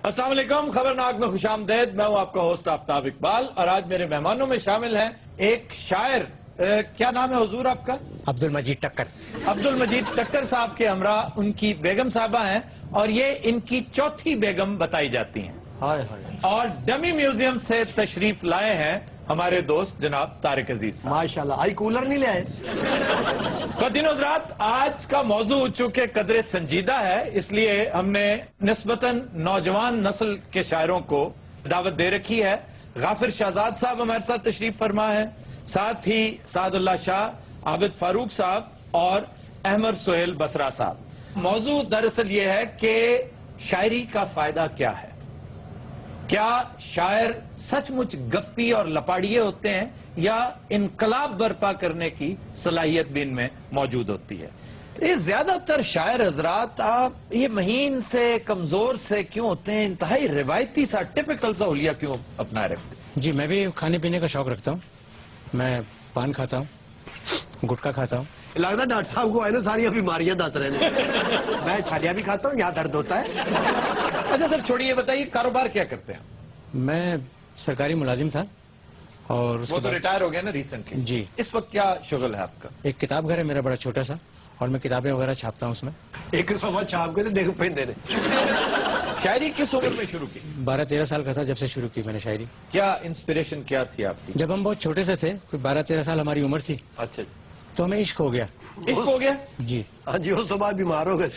السلام علیکم، خبرناک میں خوش آمدید. میں ہوں آپ کا ہوسٹ آفتاب اقبال اور آج میرے مہمانوں میں شامل ہیں ایک شاعر. کیا نام ہے حضور آپ کا؟ عبد المجید ٹکر. عبد المجید ٹکر صاحب کے ہمراہ ان کی بیگم صاحبہ ہیں اور یہ ان کی چوتھی بیگم بتائی جاتی ہیں. اور ڈمی میوزیم سے تشریف لائے ہیں ہمارے دوست جناب طارق عزیز. ماشاءاللہ. آئی کولر نہیں لے آئے؟ خواتین حضرات، آج کا موضوع چونکہ قدر سنجیدہ ہے اس لیے ہم نے نسبتاً نوجوان نسل کے شاعروں کو دعوت دے رکھی ہے. غافر شہزاد صاحب ہمارے ساتھ تشریف فرما ہے، ساتھ ہی سعد اللہ شاہ، عابد فاروق صاحب اور احمد سہیل بسرا صاحب. موضوع دراصل یہ ہے کہ شاعری کا فائدہ کیا ہے. کیا شاعر سچ مچ گپی اور لپاڑیے ہوتے ہیں یا انقلاب برپا کرنے کی صلاحیت بھی ان میں موجود ہوتی ہے؟ یہ زیادہ تر شاعر حضرات آپ یہ مہین سے کمزور سے کیوں ہوتے ہیں؟ انتہائی روایتی سا ٹپیکل سا حلیہ کیوں اپنا رکھتے ہیں؟ جی میں بھی کھانے پینے کا شوق رکھتا ہوں. میں پان کھاتا ہوں، گٹکا کھاتا ہوں. لگتا ہے ڈاکٹر صاحب کو ہے نا ساری بیماریاں دس رہے ہیں. میں چھالیاں بھی کھاتا ہوں، یہاں درد ہوتا ہے. اچھا سر چھوڑیے، بتائیے کاروبار کیا کرتے ہیں؟ میں سرکاری ملازم تھا اور اس وہ کے تو بعد ریٹائر ہو گیا نا ریسنٹلی. جی. اس وقت کیا شغل ہے آپ کا؟ ایک کتاب گھر ہے میرا بڑا چھوٹا سا اور میں کتابیں وغیرہ چھاپتا ہوں اس میں. ایک سوا چھاپ کے دیکھ پہ دے شاعری کس عمر میں شروع کی؟ 12-13 سال کا تھا جب سے شروع کی میں نے شاعری. کیا انسپریشن کیا تھی آپ کی؟ جب ہم بہت چھوٹے سے تھے، کوئی 12-13 سال ہماری عمر تھی، اچھا تو ہمیں عشق ہو گیا. عشق ہو گیا؟ جی. ہاں جی، اس بعد بیمار ہو گئے.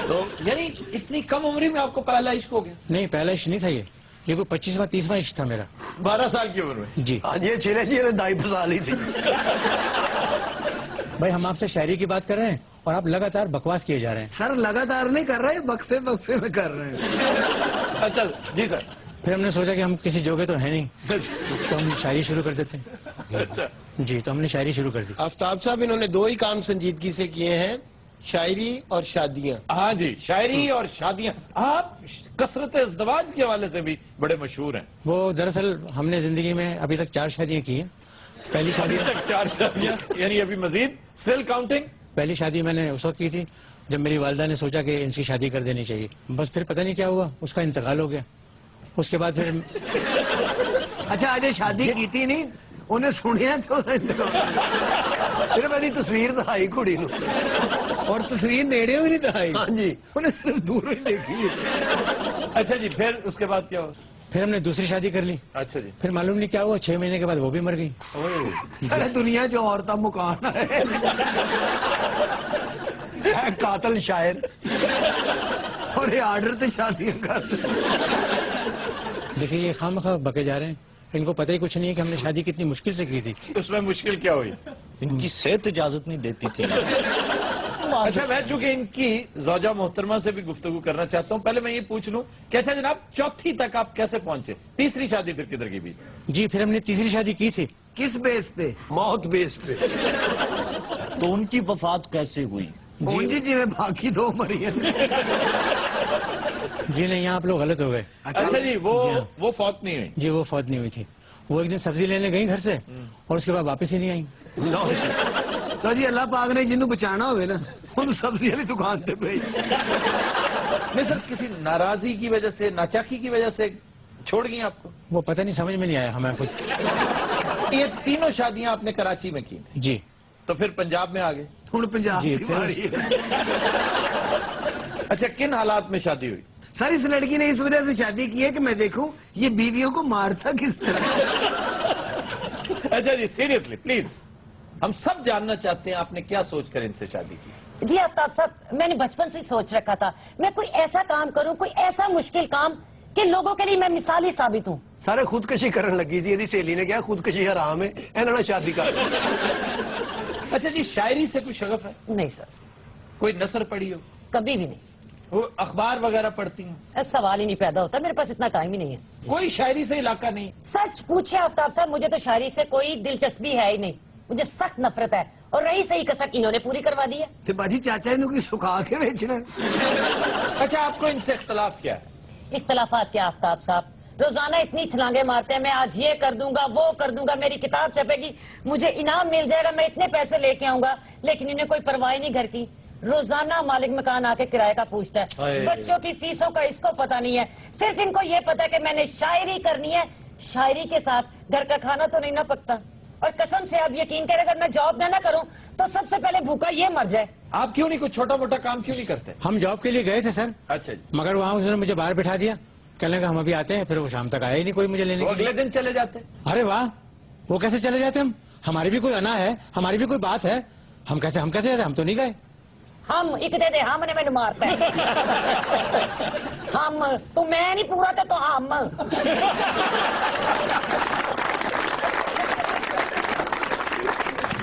تو یعنی اتنی کم عمری میں آپ کو پہلا عشق ہو گیا؟ نہیں، پہلا عشق نہیں تھا یہ کوئی 25واں-30واں عشق تھا میرا. 12 سال کی عمر میں؟ جی. ہاں جی، چھیلے جی دائی پھسا لی تھی. بھائی ہم آپ سے شاعری کی بات کر رہے ہیں اور آپ لگاتار بکواس کیے جا رہے ہیں. سر لگاتار نہیں کر رہے، وقفے وقفے میں کر رہے ہیں. اچھا جی سر. پھر ہم نے سوچا کہ ہم کسی جوگے تو ہیں نہیں تو ہم شاعری شروع کر دیتے ہیں. اچھا جی، تو ہم نے شاعری شروع کر دی. آفتاب صاحب انہوں نے دو ہی کام سنجیدگی سے کیے ہیں، شاعری اور شادیاں. ہاں جی، شاعری اور شادیاں. آپ کثرت ازدواج کے حوالے سے بھی بڑے مشہور ہیں. وہ دراصل ہم نے زندگی میں ابھی تک 4 شادیاں کی ہیں. پہلی شادی 4 شادیاں یعنی ابھی مزید اسٹل کاؤنٹنگ. پہلی شادی میں نے اس وقت کی تھی جب میری والدہ نے سوچا کہ ان کی شادی کر دینی چاہیے. بس پھر پتہ نہیں کیا ہوا، اس کا انتقال ہو گیا. اس کے بعد پھر اچھا آج شادی کی تھی نہیں انہیں سنیا تو پھر میری تصویر دکھائی کڑی نو اور تصویر نیڑے بھی نہیں دکھائی. ہاں جی، انہیں صرف دور ہی دیکھی. اچھا جی، پھر اس کے بعد کیا ہوا؟ پھر ہم نے دوسری شادی کر لی. اچھا جی. پھر معلوم نہیں کیا ہوا، 6 مہینے کے بعد وہ بھی مر گئی. ارے دنیا جو عورتیں مکان ہے قاتل شاعر اور یہ آرڈر تے شادیاں کرتے. دیکھیے یہ خواہ بکے جا رہے ہیں، ان کو پتہ ہی کچھ نہیں ہے کہ ہم نے شادی کتنی مشکل سے کی تھی. اس میں مشکل کیا ہوئی؟ ان کی صحت اجازت نہیں دیتی تھی. اچھا میں چونکہ ان کی زوجہ محترمہ سے بھی گفتگو کرنا چاہتا ہوں، پہلے میں یہ پوچھ لوں کہ اچھا جناب چوتھی تک آپ کیسے پہنچے؟ تیسری شادی پھر کدھر کی بھی؟ جی پھر ہم نے تیسری شادی کی تھی. کس بیس پہ؟ موت بیس پہ. تو ان کی وفات کیسے ہوئی؟ جی میں باقی 2 مری ہیں. جی نہیں، یہاں آپ لوگ غلط ہو گئے. اچھا جی، وہ فوت نہیں ہوئی؟ جی وہ فوت نہیں ہوئی تھی. وہ ایک دن سبزی لینے گئی گھر سے اور اس کے بعد واپس ہی نہیں آئی. تو جی اللہ پاک نے جنوں بچانا ہوئے نا ان سبزی والی دکان پہ بھیج. نہیں سر، کسی ناراضی کی وجہ سے، ناچاکی کی وجہ سے چھوڑ گئی آپ کو؟ وہ پتہ نہیں، سمجھ میں نہیں آیا ہمیں کچھ. یہ تینوں شادیاں آپ نے کراچی میں کی؟ جی. تو پھر پنجاب میں آ گئے؟ ہوں پنجاب جی، کی باری ہے. اچھا کن حالات میں شادی ہوئی؟ سر اس لڑکی نے اس وجہ سے شادی کی ہے کہ میں دیکھوں یہ بیویوں کو مارتا کس طرح. اچھا جی سیریسلی پلیز، ہم سب جاننا چاہتے ہیں آپ نے کیا سوچ کر ان سے شادی کی؟ جی آفتاب صاحب، میں نے بچپن سے ہی سوچ رکھا تھا میں کوئی ایسا کام کروں، کوئی ایسا مشکل کام کہ لوگوں کے لیے میں مثالی ثابت ہوں. سارے خودکشی کرن لگی تھی، یہ سہیلی نے کہا خودکشی حرام ہے، انہوں نے شادی کر. اچھا جی، شاعری سے کوئی شغف ہے؟ نہیں سر، کوئی نثر پڑھی ہو؟ کبھی بھی نہیں. وہ اخبار وغیرہ پڑھتی ہیں؟ سوال ہی نہیں پیدا ہوتا، میرے پاس اتنا ٹائم ہی نہیں ہے. کوئی شاعری سے علاقہ نہیں؟ سچ پوچھے آفتاب صاحب، مجھے تو شاعری سے کوئی دلچسپی ہے ہی نہیں. مجھے سخت نفرت ہے اور رہی صحیح کسر انہوں نے پوری کروا دی ہے. تو باجی چاچا انہوں کی سکھا کے بیچنا. اچھا آپ کو ان سے اختلاف کیا ہے؟ اختلافات کیا آفتاب صاحب، روزانہ اتنی چھلانگیں مارتے ہیں، میں آج یہ کر دوں گا وہ کر دوں گا، میری کتاب چھپے گی، مجھے انعام مل جائے گا، میں اتنے پیسے لے کے آؤں گا، لیکن انہیں کوئی پرواہ نہیں گھر کی. रोजाना मालिक मकान आके किराए का पूछता है, अरे। बच्चों की फीसों का इसको पता नहीं है, सिर्फ इनको ये पता है कि मैंने शायरी करनी है, शायरी के साथ घर का खाना तो नहीं ना पकता। और कसम से आप यकीन करें, अगर मैं जॉब ना करूं तो सबसे पहले भूखा ये मर जाए। आप क्यों नहीं कुछ छोटा मोटा काम क्यों नहीं करते? हम जॉब के लिए गए थे सर, अच्छा जी, मगर वहाँ उसने मुझे बाहर बिठा दिया, कहने का हम अभी आते हैं, फिर वो शाम तक आया ही नहीं कोई मुझे लेने वो के लिए। अगले दिन चले जाते। अरे वाह, वो कैसे चले जाते हम? हमारी भी कोई अना है, हमारी भी कोई बात है, हम कैसे जाते? हम तो नहीं गए। हम एक दे दे, हमने मैंने मारता है। हम तो मैं नहीं पूरा तो हम।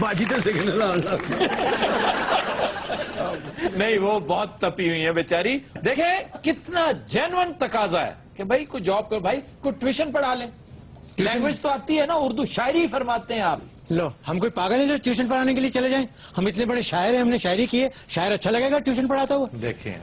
बाजी तो सिग्नल नहीं, वो बहुत तपी हुई है बेचारी। देखें कितना जेन्युइन तकाजा है कि भाई कोई जॉब कर, भाई कोई ट्यूशन पढ़ा ले, लैंग्वेज तो आती है ना, उर्दू शायरी फरमाते हैं आप। लो, हम कोई पागल है जो ट्यूशन पढ़ाने के लिए चले जाएं? हम इतने बड़े शायर हैं, हमने शायरी की है, शायर अच्छा लगेगा ट्यूशन पढ़ाता हुआ? देखें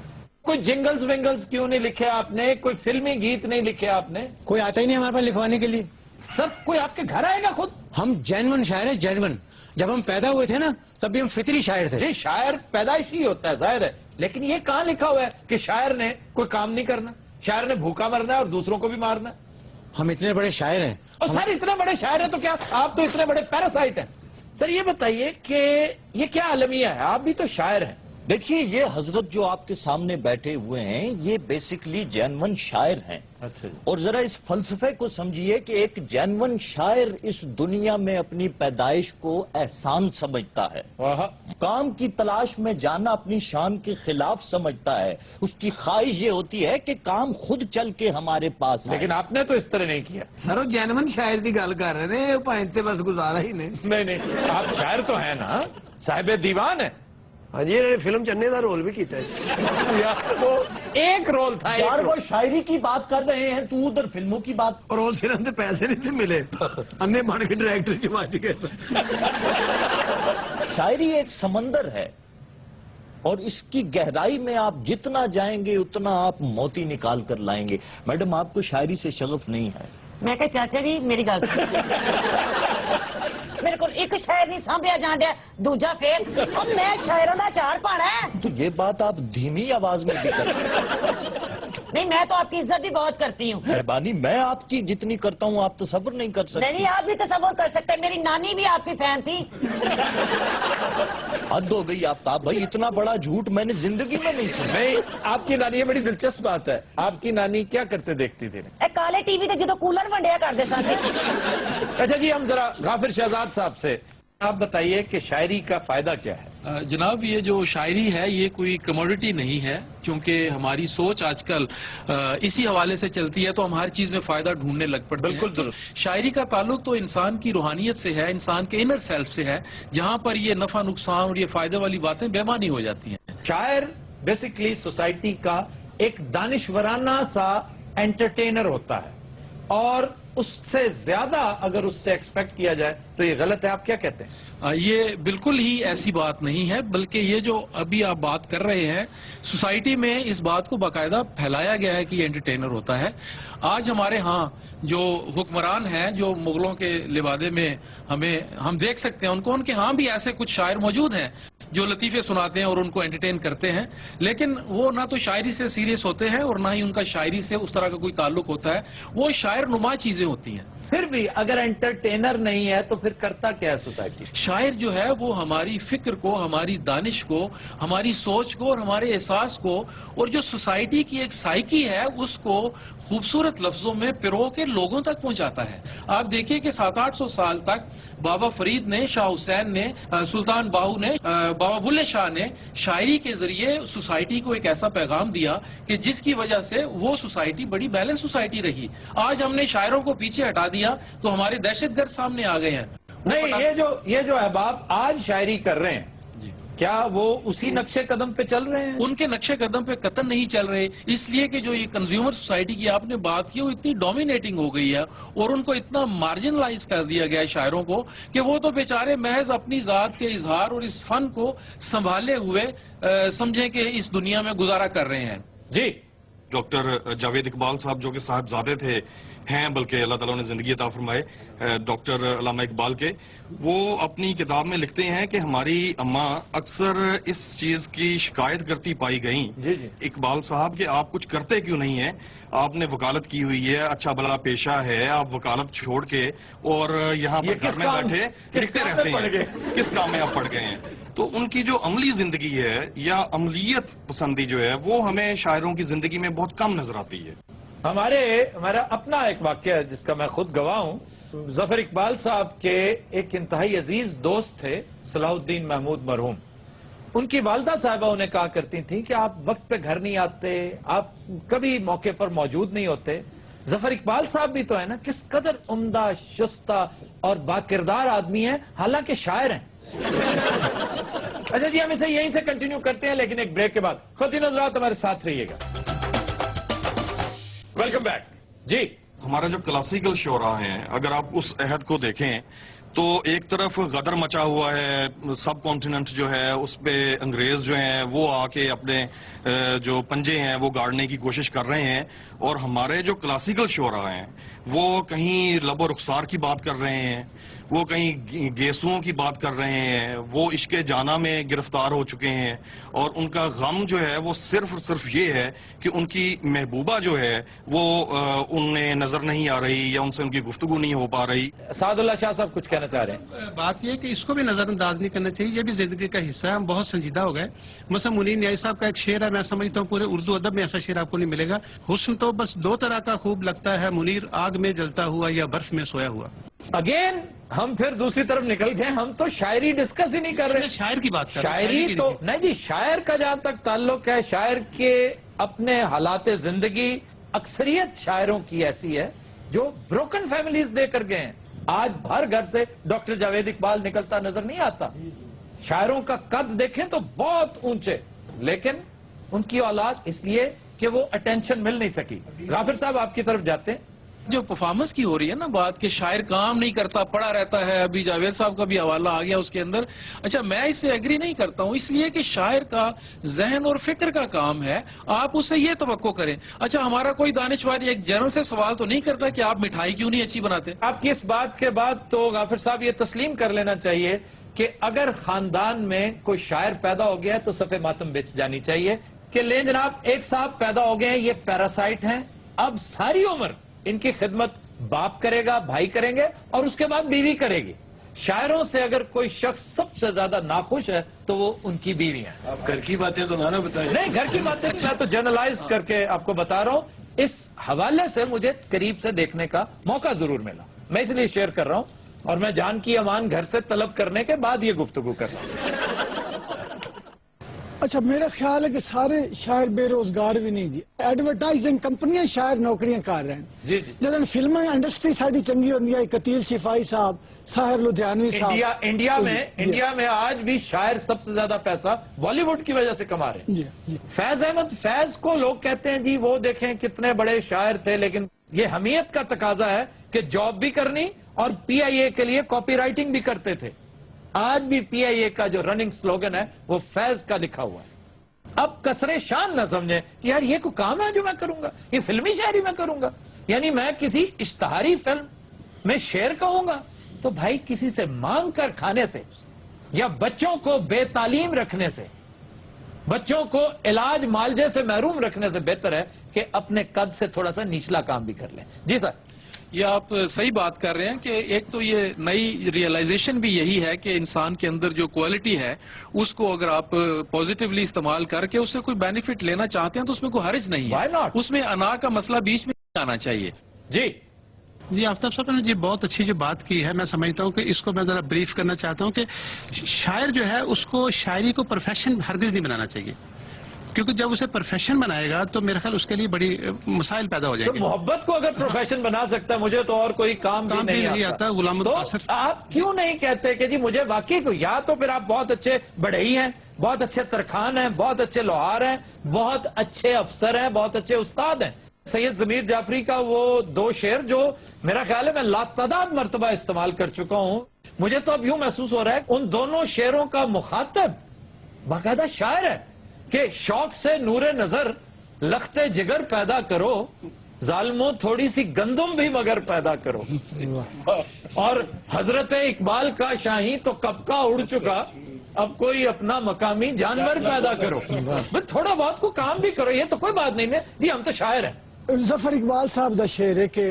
कोई जिंगल्स विंगल्स क्यों नहीं लिखे आपने, कोई फिल्मी गीत नहीं लिखे आपने, कोई आता ही नहीं हमारे पास लिखवाने के लिए। सब कोई आपके घर आएगा खुद। हम जेन्युइन शायर है, जेन्युइन। जब हम पैदा हुए थे ना, तब भी हम फितरी शायर थे। जी, शायर पैदाइशी होता है, जाहिर है, लेकिन ये कहाँ लिखा हुआ है कि शायर ने कोई काम नहीं करना, शायर ने भूखा मरना है और दूसरों को भी मारना है। हम इतने बड़े शायर हैं। और सर इतने बड़े शायर हैं तो क्या आप तो इतने बड़े पैरासाइट हैं? सर ये बताइए कि ये क्या अलमिया है, आप भी तो शायर हैं। देखिए, ये हजरत जो आपके सामने बैठे हुए हैं, ये बेसिकली जेन्युइन शायर हैं। अच्छा जी। और जरा इस फलसफे को समझिए कि एक जेन्युइन शायर इस दुनिया में अपनी पैदाइश को एहसान समझता है, वाह, काम की तलाश में जाना अपनी शान के खिलाफ समझता है। उसकी ख्वाहिश ये होती है कि काम खुद चल के हमारे पास आए। लेकिन आपने तो इस तरह नहीं किया। सर वो जैनमन शायर की गल कर रहे ने, भाई बस गुजारा ही ने। नहीं, आप शायर तो हैं ना, साहिब दीवान है। हाँ जी, इन्होंने फिल्म चन्ने का रोल भी किया है। यार वो एक रोल था, यार एक वो रोल। शायरी की बात कर रहे हैं, तू उधर फिल्मों की बात। और उस फिल्म से पैसे नहीं थे मिले, अन्ने बन के डायरेक्टर से बच गए। शायरी एक समंदर है और इसकी गहराई में आप जितना जाएंगे उतना आप मोती निकाल कर लाएंगे। मैडम, आपको शायरी से शगफ नहीं है? मैं कहा चाचा जी मेरी गल मेरे को एक शायर नहीं सांभिया जान दिया, दूजा फेर अब मैं शायरों का चार पाना है। तो ये बात आप धीमी आवाज में भी करें। नहीं, मैं तो आपकी इज्जत भी बहुत करती हूँ। मेहरबानी, मैं आपकी जितनी करता हूँ आप तो सब्र नहीं कर सकते। नहीं, आप भी तसव्वुर कर सकते हैं, मेरी नानी भी आपकी फैन थी। हद हो गई आफ्ताब भाई, इतना बड़ा झूठ मैंने जिंदगी में नहीं सुना। नहीं, आपकी नानी, ये बड़ी दिलचस्प बात है, आपकी नानी क्या करते देखती थी? ए काले टीवी ते जो कूलर वंडिया करते सन। अच्छा जी, हम जरा गाफिर शहजाद साहब से आप बताइए कि शायरी का फायदा क्या है? जनाब, ये जो शायरी है ये कोई कमोडिटी नहीं है, क्योंकि हमारी सोच आजकल इसी हवाले से चलती है, तो हम हर चीज में फायदा ढूंढने लग पड़ते हैं। बिल्कुल तो दुरुस्त। शायरी का ताल्लुक तो इंसान की रूहानियत से है, इंसान के इनर सेल्फ से है, जहां पर ये नफा नुकसान और ये फायदे वाली बातें बेमानी हो जाती हैं। शायर बेसिकली सोसाइटी का एक दानिशवराना सा एंटरटेनर होता है, और उससे ज्यादा अगर उससे एक्सपेक्ट किया जाए तो ये गलत है। आप क्या कहते हैं? ये बिल्कुल ही ऐसी बात नहीं है, बल्कि ये जो अभी आप बात कर रहे हैं, सोसाइटी में इस बात को बाकायदा फैलाया गया है कि एंटरटेनर होता है। आज हमारे यहाँ जो हुक्मरान हैं, जो मुगलों के लिबादे में हम देख सकते हैं उनको, उनके यहाँ भी ऐसे कुछ शायर मौजूद हैं जो लतीफे सुनाते हैं और उनको एंटरटेन करते हैं, लेकिन वो ना तो शायरी से सीरियस होते हैं और ना ही उनका शायरी से उस तरह का कोई ताल्लुक होता है। वो शायर नुमा चीजें होती हैं। फिर भी अगर एंटरटेनर नहीं है तो फिर करता क्या है सोसाइटी? शायर जो है वो हमारी फिक्र को, हमारी दानिश को, हमारी सोच को और हमारे एहसास को, और जो सोसाइटी की एक साइकी है उसको खूबसूरत लफ्जों में पिरो के लोगों तक पहुंचाता है। आप देखिए कि 700-800 साल तक बाबा फरीद ने, शाह हुसैन ने, सुल्तान बाहू ने, बाबा बुल्ले शाह ने शायरी के जरिए सोसाइटी को एक ऐसा पैगाम दिया कि जिसकी वजह से वो सोसाइटी बड़ी बैलेंस सोसाइटी रही। आज हमने शायरों को पीछे हटा दिया तो हमारे दहशतगर्द सामने आ गए हैं। नहीं, ये जो अहबाब आज शायरी कर रहे हैं, क्या वो उसी नक्शे कदम पे चल रहे हैं? उनके नक्शे कदम पे कतन नहीं चल रहे, इसलिए कि जो ये कंज्यूमर सोसाइटी की आपने बात की वो इतनी डोमिनेटिंग हो गई है और उनको इतना मार्जिनलाइज कर दिया गया है शायरों को कि वो तो बेचारे महज अपनी जात के इजहार और इस फन को संभाले हुए समझें कि इस दुनिया में गुजारा कर रहे हैं। जी, डॉक्टर जावेद इकबाल साहब जो कि साहबजादे थे हैं, बल्कि अल्लाह ताला ने जिंदगी अता फरमाए डॉक्टर अल्लामा इकबाल के, वो अपनी किताब में लिखते हैं कि हमारी अम्मा अक्सर इस चीज की शिकायत करती पाई गई, इकबाल साहब कि आप कुछ करते क्यों नहीं हैं, आपने वकालत की हुई है, अच्छा भला पेशा है, आप वकालत छोड़ के और यहाँ पर घर में बैठे लिखते रहते हैं, किस काम में आप पड़ गए हैं। तो उनकी जो अमली जिंदगी है या अमलियत पसंदी जो है वो हमें शायरों की जिंदगी में बहुत कम नजर आती है। हमारा अपना एक वाक्य है जिसका मैं खुद गवाह हूं। जफर इकबाल साहब के एक इंतहाई अजीज दोस्त थे सलाहुद्दीन महमूद मरहूम। उनकी वालदा साहिबा उन्हें कहा करती थी कि आप वक्त पे घर नहीं आते, आप कभी मौके पर मौजूद नहीं होते। जफर इकबाल साहब भी तो है ना, किस कदर उम्दा, शुस्ता और बाकिरदार आदमी है, हालांकि शायर हैं। अच्छा जी, हम इसे यहीं से कंटिन्यू करते हैं, लेकिन एक ब्रेक के बाद। ख़ुद हज़रात हमारे साथ रहिएगा। वेलकम बैक जी। हमारा जो क्लासिकल शोरा हैं, अगर आप उस अहद को देखें तो एक तरफ गदर मचा हुआ है, सब कॉन्टिनेंट जो है उस पे अंग्रेज जो हैं वो आके अपने जो पंजे हैं वो गाड़ने की कोशिश कर रहे हैं, और हमारे जो क्लासिकल शोरा हैं वो कहीं लबो रुखसार की बात कर रहे हैं, वो कहीं गेसुओं की बात कर रहे हैं, वो इश्के जाना में गिरफ्तार हो चुके हैं, और उनका गम जो है वो सिर्फ और सिर्फ ये है कि उनकी महबूबा जो है वो उन्हें नजर नहीं आ रही या उनसे उनकी गुफ्तगू नहीं हो पा रही। सादुल्ला शाह साहब कुछ कहना चाह रहे हैं। बात यह है कि इसको भी नजरअंदाज नहीं करना चाहिए, ये भी जिंदगी का हिस्सा है, हम बहुत संजीदा हो गए। मसलन मुनीर न्याई साहब का एक शेर है, मैं समझता हूँ पूरे उर्दू अदब में ऐसा शेर आपको नहीं मिलेगा, हुस्न तो बस दो तरह का खूब लगता है, मुनीर आग में जलता हुआ या बर्फ में सोया हुआ। अगेन हम फिर दूसरी तरफ निकल गए, हम तो शायरी डिस्कस ही नहीं कर रहे। शायर की बात कर रहे हैं, शायरी तो नहीं जी, शायर का जहां तक ताल्लुक है, शायर के अपने हालात जिंदगी, अक्सरियत शायरों की ऐसी है जो ब्रोकन फैमिलीज देकर गए हैं। आज हर घर से डॉक्टर जावेद इकबाल निकलता नजर नहीं आता। शायरों का कद देखें तो बहुत ऊंचे, लेकिन उनकी औलाद इसलिए कि वो अटेंशन मिल नहीं सकी। गाफिर साहब आपकी तरफ जाते हैं। जो परफॉर्मेंस की हो रही है ना बात कि शायर काम नहीं करता, पड़ा रहता है, अभी जावेद साहब का भी हवाला आ गया उसके अंदर। अच्छा, मैं इससे एग्री नहीं करता हूं, इसलिए कि शायर का जहन और फिक्र का काम है, आप उससे ये तवक्को करें। अच्छा, हमारा कोई दानिशवर एक जनरल से सवाल तो नहीं करता कि आप मिठाई क्यों नहीं अच्छी बनाते। आपकी इस बात के बाद तो गाफिर साहब ये तस्लीम कर लेना चाहिए कि अगर खानदान में कोई शायर पैदा हो गया है तो सफे मातम बिछ जानी चाहिए कि ले जनाब एक साहब पैदा हो गए हैं, ये पैरासाइट हैं, अब सारी उम्र इनकी खिदमत बाप करेगा, भाई करेंगे और उसके बाद बीवी करेगी। शायरों से अगर कोई शख्स सबसे ज्यादा नाखुश है तो वो उनकी बीवी है। आप घर की बातें तो ना बताएं। नहीं, घर की बातें मैं तो जनरलाइज करके आपको बता रहा हूं। इस हवाले से मुझे करीब से देखने का मौका जरूर मिला, मैं इसलिए शेयर कर रहा हूं, और मैं जान की अमान घर से तलब करने के बाद ये गुफ्तगू कर रहा हूं। अच्छा, मेरा ख्याल है कि सारे शायर बेरोजगार भी नहीं जी, एडवर्टाइजिंग कंपनियां शायर नौकरियां कर रहे हैं जी। जब फिल्म इंडस्ट्री साड़ी चंगी होती है, कतील सिपाही साहब, साहिर लुधियानवी साहब, इंडिया में आज भी शायर सबसे ज्यादा पैसा बॉलीवुड की वजह से कमा रहे हैं। जी। फैज अहमद फैज को लोग कहते हैं जी वो देखें कितने बड़े शायर थे, लेकिन ये हमीयत का तकाजा है कि जॉब भी करनी और पीआईए के लिए कॉपी राइटिंग भी करते थे। आज भी पीआईए का जो रनिंग स्लोगन है वो फैज का लिखा हुआ है। अब कसरे शान न समझे कि यार ये कोई काम है जो मैं करूंगा, ये फिल्मी शायरी मैं करूंगा, यानी मैं किसी इश्तहारी फिल्म में शेर कहूंगा तो भाई किसी से मांग कर खाने से या बच्चों को बेतालीम रखने से, बच्चों को इलाज मालजे से महरूम रखने से बेहतर है कि अपने कद से थोड़ा सा निचला काम भी कर लें। जी सर, ये आप सही बात कर रहे हैं कि एक तो ये नई रियलाइजेशन भी यही है कि इंसान के अंदर जो क्वालिटी है उसको अगर आप पॉजिटिवली इस्तेमाल करके उससे कोई बेनिफिट लेना चाहते हैं तो उसमें कोई हर्ज नहीं है, उसमें अना का मसला बीच में आना चाहिए। जी आफ्ताब साहब ने जी बहुत अच्छी जो बात की है, मैं समझता हूँ कि इसको मैं जरा ब्रीफ करना चाहता हूँ कि शायर जो है उसको शायरी को प्रोफेशन हरगिज नहीं बनाना चाहिए, क्योंकि जब उसे प्रोफेशन बनाएगा तो मेरे ख्याल उसके लिए बड़ी मसाइल पैदा हो जाएंगे। तो मोहब्बत को अगर प्रोफेशन बना सकता है, मुझे तो और कोई काम भी नहीं आता। गुलाम तो आप क्यों नहीं कहते कि जी मुझे वाकई को, या तो फिर आप बहुत अच्छे बढ़ई हैं, बहुत अच्छे तरखान हैं, बहुत अच्छे लोहार हैं, बहुत अच्छे अफसर हैं, बहुत अच्छे उस्ताद हैं। सैयद जमीर जाफरी का वो दो शेर जो मेरा ख्याल है मैं लातादाद मरतबा इस्तेमाल कर चुका हूं, मुझे तो अब यूं महसूस हो रहा है उन दोनों शेरों का मुखातब बाकायदा शायर है कि शौक से नूरे नजर लखते जिगर पैदा करो, जालिमों थोड़ी सी गंदुम भी मगर पैदा करो। और हजरत इकबाल का शाही तो कब का उड़ चुका, अब कोई अपना मकामी जानवर पैदा करो। भाई थोड़ा बहुत को काम भी करो, ये तो कोई बात नहीं है जी, हम तो शायर हैं। जफर इकबाल साहब का शेर है कि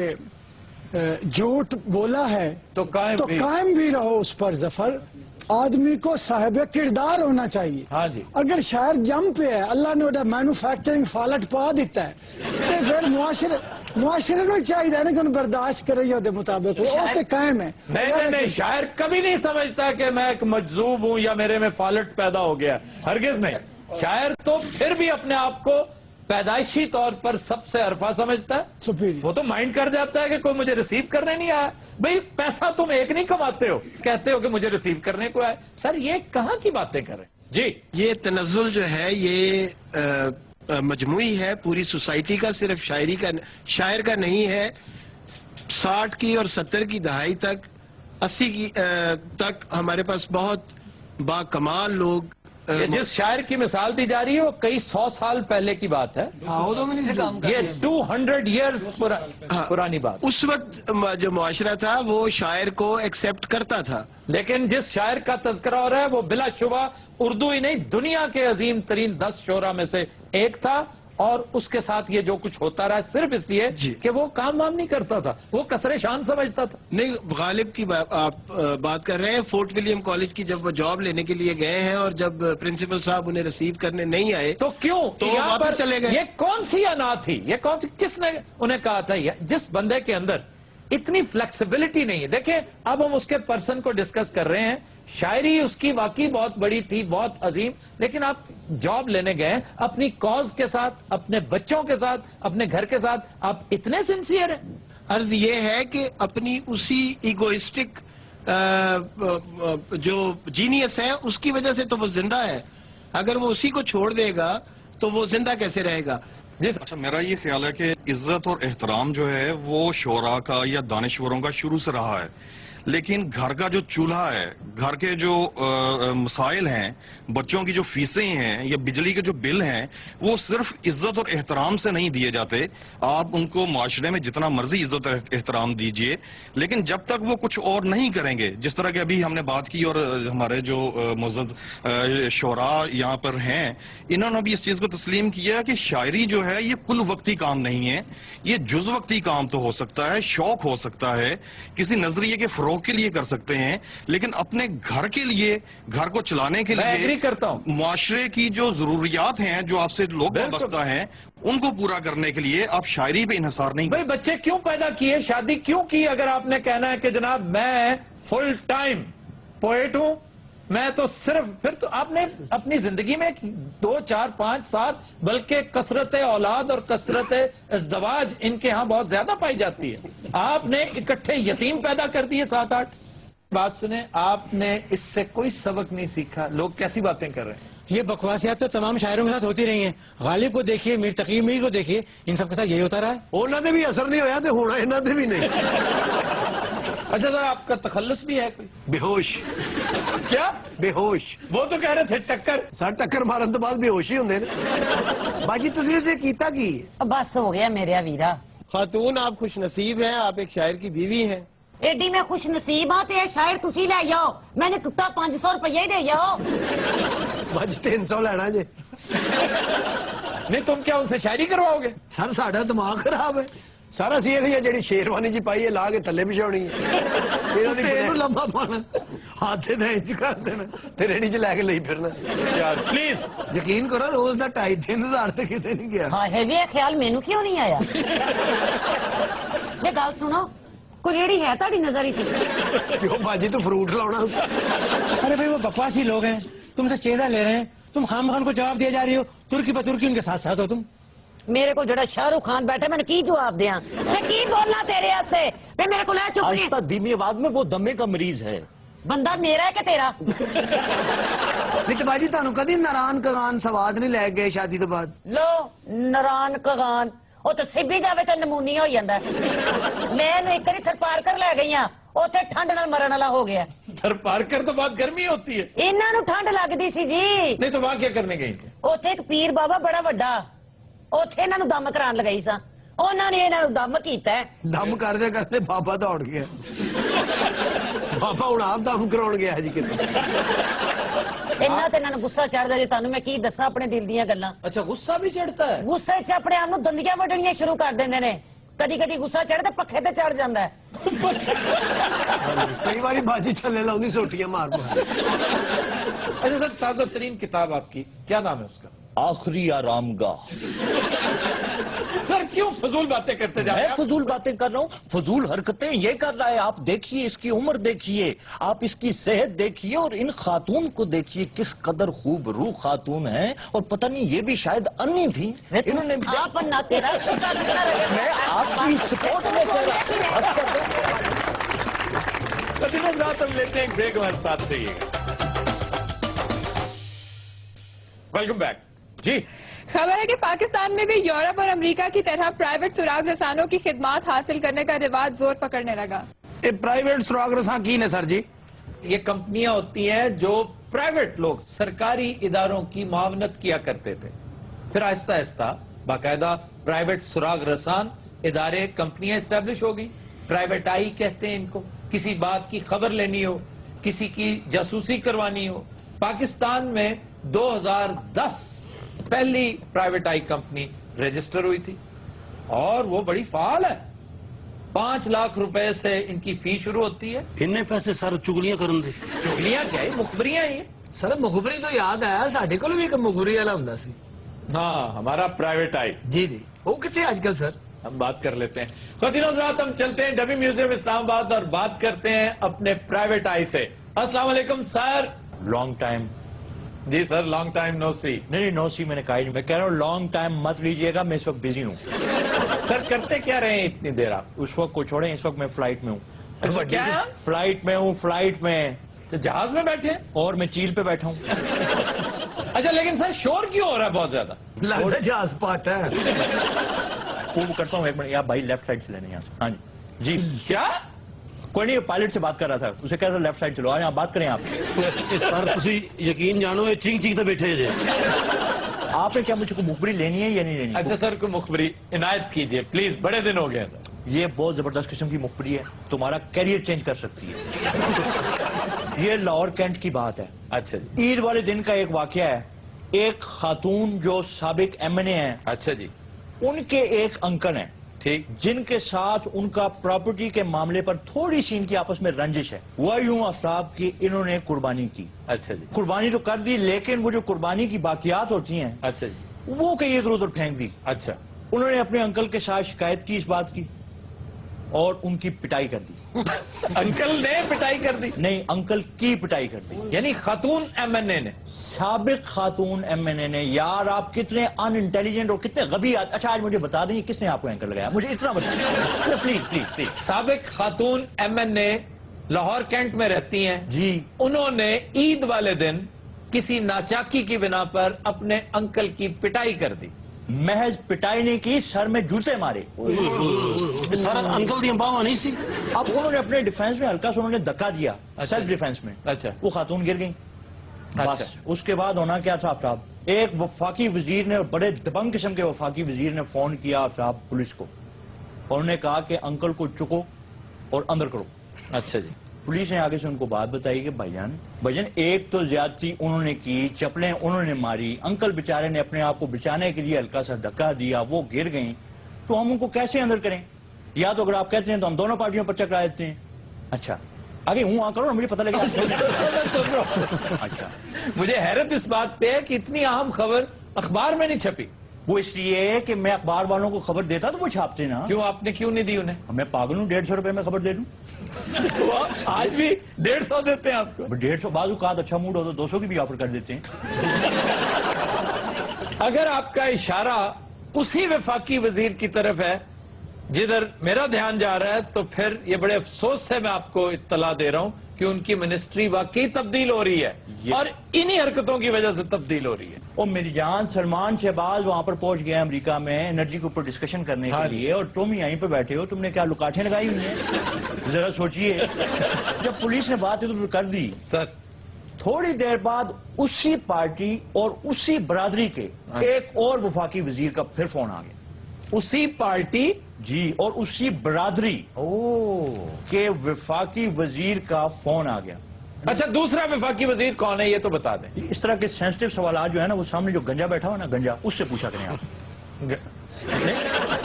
झूठ बोला है तो कायम भी रहो उस पर जफर, आदमी को साहिब किरदार होना चाहिए। हाँ जी। अगर शायर जम पे है, अल्लाह ने उड़ा मैन्युफैक्चरिंग फालट पा दिता है, तो फिर मुआशरे को चाहिए ना कि उन्हें बर्दाश्त करे ਉਹਦੇ मुताबिक वो कायम है। नहीं, शायर कभी नहीं समझता कि मैं एक मजजूब हूं या मेरे में फालट पैदा हो गया, हरगिज नहीं। शायर तो फिर भी अपने आप को पैदाइशी तौर पर सबसे अरफा समझता है। वो तो माइंड कर जाता है कि कोई मुझे रिसीव करने नहीं आया। भाई पैसा तुम एक नहीं कमाते हो, कहते हो कि मुझे रिसीव करने को आए। सर ये कहाँ की बातें कर रहे हैं जी? ये तनज़्ज़ुल जो है ये मजमूई है पूरी सोसाइटी का, सिर्फ शायर का नहीं है। 60 की और 70 की दहाई तक, 80 की तक हमारे पास बहुत बाकमाल लोग। जिस शायर की मिसाल दी जा रही है वो कई 100 साल पहले की बात है। ये 200 ईयर्स पुरानी बात। उस वक्त जो मुआशरा था वो शायर को एक्सेप्ट करता था। लेकिन जिस शायर का तज़किरा हो रहा है वो बिलाशुबा उर्दू ही नहीं दुनिया के अजीम तरीन 10 शोरा में से एक था, और उसके साथ ये जो कुछ होता रहा सिर्फ इसलिए कि वो काम वाम नहीं करता था, वो कसरे शान समझता था। नहीं, गालिब की आप बात कर रहे हैं। फोर्ट विलियम कॉलेज की जब वो जॉब लेने के लिए गए हैं और जब प्रिंसिपल साहब उन्हें रिसीव करने नहीं आए तो क्यों तो वापस चले गए। ये कौन सी अना थी, ये कौन सी, किसने उन्हें कहा था? जिस बंदे के अंदर इतनी फ्लेक्सिबिलिटी नहीं है। देखें अब हम उसके पर्सन को डिस्कस कर रहे हैं, शायरी उसकी वाकई बहुत बड़ी थी, बहुत अजीम, लेकिन आप जॉब लेने गए अपनी कॉज के साथ, अपने बच्चों के साथ, अपने घर के साथ, आप इतने सिंसियर हैं। अर्ज ये है कि अपनी उसी इगोइस्टिक जो जीनियस है उसकी वजह से तो वो जिंदा है, अगर वो उसी को छोड़ देगा तो वो जिंदा कैसे रहेगा? अच्छा, मेरा ये ख्याल है कि इज्जत और एहतराम जो है वो शोरा का या दानिश्वरों का शुरू से रहा है, लेकिन घर का जो चूल्हा है, घर के जो मसाइल हैं, बच्चों की जो फीसें हैं या बिजली के जो बिल हैं, वो सिर्फ इज्जत और एहतराम से नहीं दिए जाते। आप उनको माशरे में जितना मर्जी इज्जत और एहतराम दीजिए, लेकिन जब तक वो कुछ और नहीं करेंगे, जिस तरह की अभी हमने बात की और हमारे जो मुअज़्ज़ज़ शोरा यहाँ पर हैं, इन्होंने भी इस चीज को तस्लीम किया कि शायरी जो है ये कुल वक्ती काम नहीं है, ये जुज़ वक्ती काम तो हो सकता है, शौक हो सकता है, किसी नजरिए के फरोग के लिए कर सकते हैं, लेकिन अपने घर के लिए, घर को चलाने के लिए, एग्री करता हूं, मुआशरे की जो जरूरियात हैं, जो आपसे लोग वाबस्ता हैं, उनको पूरा करने के लिए आप शायरी पे इन्हिसार नहीं। भाई बच्चे क्यों पैदा किए, शादी क्यों की? अगर आपने कहना है कि जनाब मैं फुल टाइम पोएट हूं, मैं तो सिर्फ, फिर तो आपने अपनी जिंदगी में 2, 4, 5, 7 बल्कि कसरत औलाद और कसरत इज़्दवाज इनके यहाँ बहुत ज्यादा पाई जाती है। आपने इकट्ठे यतीम पैदा कर दिए 7, 8। बात सुने, आपने इससे कोई सबक नहीं सीखा। लोग कैसी बातें कर रहे हैं? ये बकवासियात तो तमाम शायरों के साथ होती रही हैं। गालिब को देखिए, मीर तकी मीर को देखिए, इन सब के साथ यही होता रहा है। उन्होंने भी असर नहीं होया तो होना इन्होंने भी नहीं। अच्छा सर, आपका तखल्लुस भी है कोई? बेहोश। क्या बेहोश? वो तो कह रहे थे टक्कर। सर टक्कर मारन तो बाद बेहोश ही होंगे ना। बाजी तुझे से कीता की? बस हो गया मेरे वीरा। खातून आप खुश नसीब हैं, आप एक शायर की बीवी हैं। एडी मैं खुश नसीब हाँ तो शायर तुसी ले जाओ, मैंने टुटा 500 रुपया ही दे जाओ। बाजी 300 लेना जे। नहीं तुम क्या उनसे शायरी करवाओगे? सर साड़ा दिमाग खराब है। सारा सी जी शेरवानी जी पाई है ला के थले बिछानी है, लंबा पाना, हाथे इंच कर देना, रेडी च लैके ले फिरना। यार प्लीज यकीन करो, रोज का 2,500-3,000 तो कितने नहीं गया। हाँ है भी ख्याल मैनू क्यों नहीं आया? ये गल सुनो, कोई रेडी है ताड़ी नजर ही? क्यों बाजी तू फ्रूट लाना? अरे भाई वो बकवासी लोग हैं, तुमसे चेहरा ले रहे हैं, तुम खाम खान को जवाब दिए जा रही हो, तुर्की पर तुर्की उनके साथ साथ हो तुम। मेरे को जड़ा शाहरुख खान बैठे, मैंने की जवाब दिया? मैं की बोलना तेरे वास्ते? मैं मेरे को ले चुप नहीं। आहिस्ता धीमी आवाज में, वो दमे का मरीज है। बंदा मेरा है कि तेरा? नहीं तो बाजी थानू कदी नारान कगान सवाद नहीं लै गए शादी तो बाद? लो नारान कगान वो तो सिब्बी जावे तो नमूनिया हो जाता। मैं एक बार थरपार कर लै गई हाँ, उथे ठंड नाल मरण वाला हो गया। थरपार कर तो बहुत गर्मी होती है। इन्हां नू ठंड लगदी सी जी। नहीं तो वहां क्या करने गई थी? उथे एक पीर बाबा बड़ा वड्डा, ਉੱਥੇ ਇਹਨਾਂ ਨੂੰ ਦਮ ਕਰਾਉਣ ਲਗਾਈ ਸਾਂ, ਉਹਨਾਂ ਨੇ ਇਹਨਾਂ ਨੂੰ ਦਮ ਕੀਤਾ ਹੈ। ਦਮ ਕਰਦੇ ਕਰਦੇ ਬਾਬਾ ਦੌੜ ਗਿਆ। ਬਾਬਾ ਹੁਣ ਆਪ ਦਮ ਕਰਾਉਣ ਗਿਆ ਜੀ ਕਿਤੇ। ਇੰਨਾ ਤੇ ਇਹਨਾਂ ਨੂੰ ਗੁੱਸਾ ਚੜਦਾ ਜੇ ਤੁਹਾਨੂੰ ਮੈਂ ਕੀ ਦੱਸਾਂ ਆਪਣੇ ਦਿਲ ਦੀਆਂ ਗੱਲਾਂ। अच्छा गुस्सा भी चढ़ता है? ਗੁੱਸੇ 'ਚ ਆਪਣੇ ਆਪ ਨੂੰ ਦੰਦੀਆਂ ਵੱਢਣੀਆਂ ਸ਼ੁਰੂ ਕਰ ਦਿੰਦੇ ਨੇ। ਕਦੀ ਕਦੀ ਗੁੱਸਾ ਚੜਦਾ ਪੱਖੇ ਤੇ ਚੜ ਜਾਂਦਾ ਹੈ। ਕਈ ਵਾਰੀ ਬਾਜੀ ਥੱਲੇ ਲਾਉਂਦੀ ਸੋਟੀਆਂ ਮਾਰ ਮਾਰ। अच्छा सर, ताजा तरीन किताब आपकी क्या नाम है उसका? आखिरी आरामगाह। सर क्यों फजूल बातें करते जा रहे मैं हैं आप? फजूल बातें कर रहा हूँ, फजूल हरकतें ये कर रहा है। आप देखिए, इसकी उम्र देखिए, आप इसकी सेहत देखिए, और इन खातून को देखिए किस कदर खूबरू खातून है। और पता नहीं ये भी शायद अन्नी थी, इन्होंने भी। आप अन्ना तेरा मैं आपकी सपोर्ट में कह रहा तो दिनों रात हम लेते हैं एक ब्रेक, हमारे साथ रहिएगा। वेलकम बैक जी। खबर है कि पाकिस्तान में भी यूरोप और अमेरिका की तरह प्राइवेट सुराग रसानों की खिदमात हासिल करने का रिवाज जोर पकड़ने लगा। ये प्राइवेट सुराग रसां की ने सर जी? ये कंपनियां होती हैं जो प्राइवेट लोग सरकारी इदारों की मुआवनत किया करते थे, फिर आहिस्ता आहिस्ता बाकायदा प्राइवेट सुराग रसान इदारे कंपनियां इस्टेब्लिश हो गई। प्राइवेट आई कहते हैं इनको। किसी बात की खबर लेनी हो, किसी की जासूसी करवानी हो। पाकिस्तान में 2010 पहली प्राइवेट आई कंपनी रजिस्टर हुई थी और वो बड़ी फाल है। 5 लाख रुपए से इनकी फी शुरू होती है। इन्ने पैसे सर चुगलियां करन दे। चुगलियां क्या है, मुखबरियां ही है। सर मुखबरी तो याद आया, साढ़े को भी एक मुखबरी वाला हुंदा सी। हाँ, हमारा प्राइवेट आई। जी जी, वो कितने आजकल सर? हम बात कर लेते हैं। तो दिनों रात हम चलते हैं डबी म्यूजियम इस्लामाबाद और बात करते हैं अपने प्राइवेट आई से। अस्सलाम वालेकुम सर। Long time. जी sir, long time no see. नहीं, नो सी मैंने कहा ही नहीं। मैं कह रहा हूँ लॉन्ग टाइम मत लीजिएगा, मैं इस वक्त बिजी हूँ। सर करते क्या रहे हैं इतनी देर आप? उस वक्त को छोड़ें, इस वक्त मैं फ्लाइट में हूँ। अच्छा, क्या है? फ्लाइट में हूँ, फ्लाइट में। तो जहाज में बैठे हैं? और मैं चील पे बैठा हूँ। अच्छा, लेकिन सर शोर क्यों हो रहा है बहुत ज्यादा? लगता जहाज पाट है। वो करता हूँ, एक मिनट। आप भाई लेफ्ट साइड से लेने यहाँ से। हाँ जी जी। क्या? कोई नहीं, पायलट से बात कर रहा था, उसे कह रहा था लेफ्ट साइड चलो। आज आप बात करें। आप इस पर तुसी यकीन जानो, ये चिंग चिंग तो बैठे जे। आपने क्या मुझको मुखबरी लेनी है या नहीं लेनी? अच्छा सर, को मुखबरी इनायत कीजिए प्लीज, बड़े दिन हो गए हैं सर। ये बहुत जबरदस्त किस्म की मुखबरी है, तुम्हारा कैरियर चेंज कर सकती है। ये लाहौर कैंट की बात है। अच्छा जी। ईद वाले दिन का एक वाकया है। एक खातून जो साबिक एमएनए हैं, अच्छा जी, उनके एक अंकल हैं, ठीक, जिनके साथ उनका प्रॉपर्टी के मामले पर थोड़ी सी इनकी आपस में रंजिश है। वह यूं आफ्ताब की इन्होंने कुर्बानी की। अच्छा जी, कुर्बानी तो कर दी, लेकिन वो जो कुर्बानी की बाकियात होती हैं, अच्छा जी, वो कहीं इधर उधर फेंक दी। अच्छा। उन्होंने अपने अंकल के साथ शिकायत की इस बात की और उनकी पिटाई कर दी। अंकल ने पिटाई कर दी? नहीं, अंकल की पिटाई कर दी। यानी खातून एमएनए ने? साबिक खातून एमएनए ने। यार आप कितने अनइंटेलिजेंट और कितने गबी। अच्छा आज मुझे बता दें किसने आपको एंकर लगाया, मुझे इतना बताइए प्लीज प्लीज प्लीज। साबिक खातून एमएनए लाहौर कैंट में रहती हैं जी। उन्होंने ईद वाले दिन किसी नाचाकी की बिना पर अपने अंकल की पिटाई कर दी। महज पिटाई नहीं की, सर में जूते मारे। सर अंकल दी बावा नहीं सी। अब उन्होंने अपने डिफेंस में हल्का सा उन्होंने धक्का दिया, सेल्फ डिफेंस में। अच्छा। वो खातून गिर गई। अच्छा। बस उसके बाद होना क्या था साहब, एक वफाकी वजीर ने, बड़े दबंग किस्म के वफाकी वजीर ने फोन किया साहब पुलिस को, और उन्होंने कहा कि अंकल को चुको और अंदर करो। अच्छा जी। पुलिस ने आगे से उनको बात बताई कि भाईजान एक तो ज्यादती उन्होंने की, चपलें उन्होंने मारी, अंकल बेचारे ने अपने आप को बचाने के लिए हल्का सा धक्का दिया, वो गिर गई, तो हम उनको कैसे अंदर करें? या तो अगर आप कहते हैं तो हम दोनों पार्टियों पर चकरा देते हैं। अच्छा आगे हूँ करो ना, मुझे पता लगेगा। अच्छा, मुझे हैरत इस बात पे है कि इतनी अहम खबर अखबार में नहीं छपी। वो इसलिए कि मैं अखबार वालों को खबर देता तो वो छापते ना। क्यों, आपने क्यों नहीं दी उन्हें? मैं पागल हूँ, 150 रुपए में खबर दे दूं। तो आज भी 150 देते हैं आपको? 150 बाजू का अच्छा मूड हो तो 200 की भी ऑफर कर देते हैं। अगर आपका इशारा उसी वफाकी वजीर की तरफ है जिधर मेरा ध्यान जा रहा है, तो फिर ये बड़े अफसोस से मैं आपको इत्तला दे रहा हूं कि उनकी मिनिस्ट्री वाकई तब्दील हो रही है और इन्हीं हरकतों की वजह से तब्दील हो रही है। और मेरी जान, सलमान शहबाज वहां पर पहुंच गया अमेरिका में एनर्जी के ऊपर डिस्कशन करने के लिए, और तुम यहीं पे बैठे हो, तुमने क्या लुकाठे लगाई हुई हैं? जरा सोचिए। जब पुलिस ने बात इधर कर दी सर, تھوڑی دیر بعد اسی پارٹی اور اسی برادری کے ایک اور وفاقی وزیر کا پھر فون آ گیا. اسی پارٹی جی اور اسی برادری کے وفاقی وزیر کا فون آ گیا. اچھا دوسرا وفاقی وزیر کون ہے یہ تو بتا دیں. اس طرح کے سینسٹیو سوالات جو ہے نا وہ سامنے جو گنجا بیٹھا ہوا نا گنجا اس سے پوچھا کریں آپ.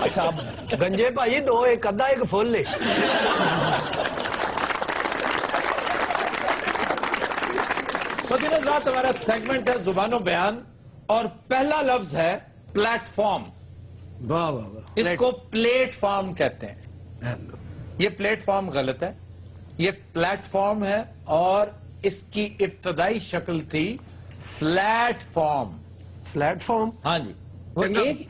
اچھا آپ گنجے بھائی دو ایک ادھا ایک فل لے. تو دن رات ہمارا سیگمنٹ ہے زبان و بیان اور پہلا لفظ ہے پلیٹ فارم. واہ واہ واہ. اس کو پلیٹ فارم کہتے ہیں. یہ پلیٹ فارم غلط ہے. یہ پلیٹ فارم ہے اور اس کی ابتدائی شکل تھی فلیٹ فارم. Flat form. ہاں جی وہ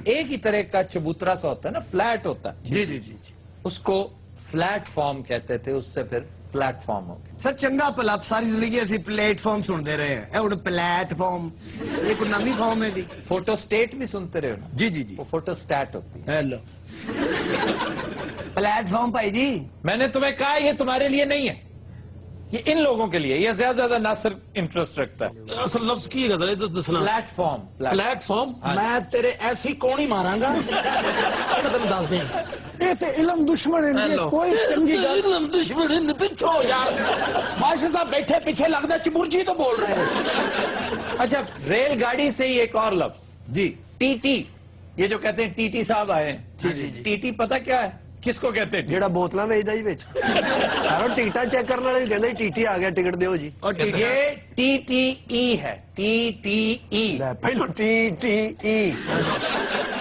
ایک ہی طرح کا چبوترا سا ہوتا ہے نا فلیٹ ہوتا ہے. جی جی جی جی. اس کو فلیٹ فارم کہتے تھے اس سے پھر پلیٹ فارم ہو گیا. سر چنگا پلا ساری زندگی اسی پلیٹ فارم سنتے رہے ہیں. پلیٹ فارم یہ کوئی نمی فارم ہے جی. فوٹو اسٹیٹ بھی سنتے رہے ہو نا. جی جی جی. وہ فوٹو اسٹیٹ ہوتی ہے. ہیلو پلیٹ فارم بھائی جی. میں نے تمہیں کہا یہ تمہارے لیے نہیں ہے یہ ان لوگوں کے لیے. یہ زیادہ ناصر انٹرسٹ رکھتا ہے. اصل لفظ کی ہے دسنا. Plate form. Plate form. میں تیرے ایسی کون ہی ماراں گا تم دس دیں. یہ تو علم دشمن ہے کوئی چنگی گل. علم دشمن پچھو یار ماشاء صاحب بیٹھے پیچھے لگتا چمرجی تو بول رہے ہیں. اچھا ریل گاڑی سے ہی ایک اور لفظ جی. T T. یہ جو کہتے ہیں ٹی ٹی صاحب آئے جی جی جی. ٹی ٹی پتہ کیا ہے کس کو کہتے ہیں. جیڑا بوتلاں ویچدا جی وچ سارا ٹکٹاں چیک کرنے والے کہندے ٹی ٹی آ گیا ٹکٹ دیو جی. اور یہ ٹی ٹی ای ہے. T T E. پہلو T T E.